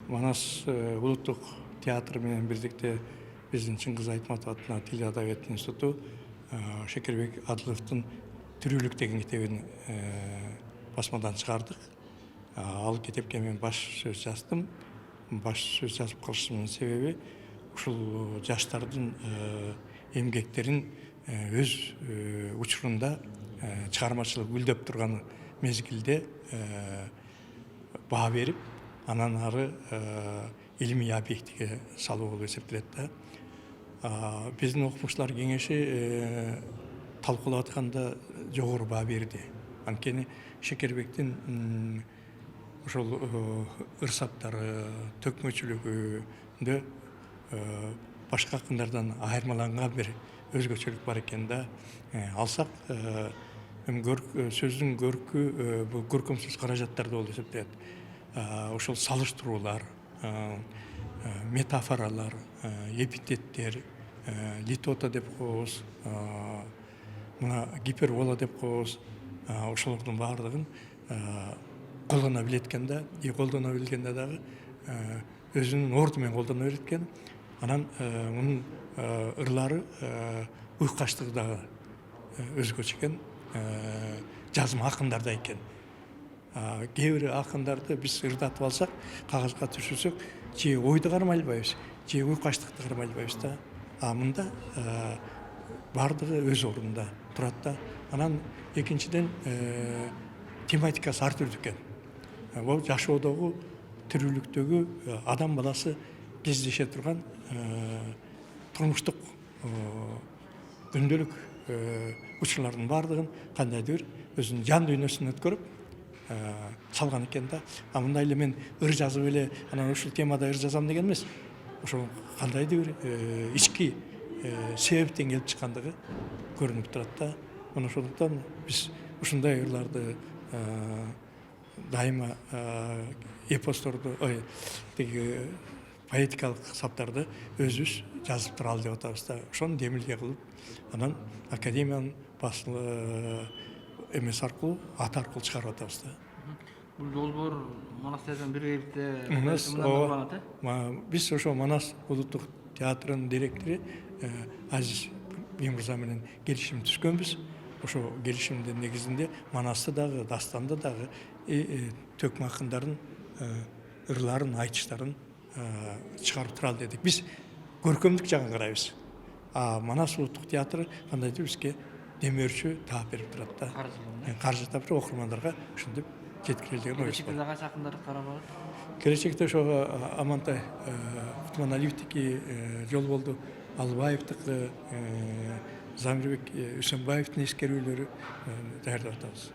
Манас улуттук театры менен бирдикте биздин Чыңгыз Айтматов атына Тил Адабият институту Шекербек Адыловдун Тирүүлүк деген китебин басмадан чыгардык. Ал китепке мен баш сөз жаздым. Баш сөз жазып калышымдын себеби ушул жаштардын эмгектерин өз учурунда чыгармачылык гүлдөп турган мезгилде баа берип, анан ары илимий объектиге салуу болуп эсептелет да. Биздин окумуштуулар кеңеши талкуулап атканда жогору баа берди. Анткени Шекербектин ошол ырсаптары, төкмөчүлүгүндө башка акындардан айырмаланган бир өзгөчөлүк бар экен да. Алсак сөздүн көркү бул көркөмсүз каражаттарда болуп эсептелет. Ошол салыштыруулар, метафоралар, эпитеттер, литота деп коебуз, мына гипербола деп коебуз. Ошолордун баардыгын колдоно билет экен да. Колдоно билгенде дагы өзүнүн орду менен колдоно берет экен. Анан мунун ырлары уйкаштыгы дагы өзгөчө экен. Жазым акындарда экен. Кээ бир акындарды биз ырдатып алсак, кагазга түшүрсөк, же ойду кармай албайбыз, же уйкаштыкты кармай албайбыз да. Мында баардыгы өз ордунда турат да. Анан экинчиден тематикасы ар түрдүү экен. Бул жашоодогу, тирүүлүктөгү адам баласы кездеше турган турмуштук күндөлүк учурлардын баардыгын кандайдыр бир өзүнүн жан дүйнөсүнөн өткөрүп салган экен да. Мындай эле мен ыр жазып эле анан ушул темада ыр жазам деген эмес. Ошол кандайдыр бир ички себептен келип чыккандыгы көрүнүп турат да. Мына ошондуктан биз ушундай ырларды дайыма эпосторду, тиги поэтикалык саптарды өзүбүз жазып туралы деп атабыз да. Ошону демилге кылып, анан академиянын басылы эмес аркылуу, ат аркылуу чыгарып атабыз да. Бул долбоор Манас театрынын биргеликте Манас, биз ошо Манас улуттук театрынын директору Азиз Мырза менен келишим түзгөнбүз. Ошо келишимдин негизинде Манасты дагы, дастанды дагы төкмө акындардын ырларын, айтыштарын чыгарып туралы дедик. Биз көркөмдүк жагын карайбыз. Манас улуттук театры кандайдыр бизге демөөрчү таап берип турат да. Каржы таап окурмандарга ушинтип жеткирели деген ойбуз бар. Кайсы акындарды карап алат? Келечекте ошо Амантай Кутманалиевдики, Жолболду Албаевдики, Замирбек Үсөнбаевдин эскерүүлөрү даярдап атабыз.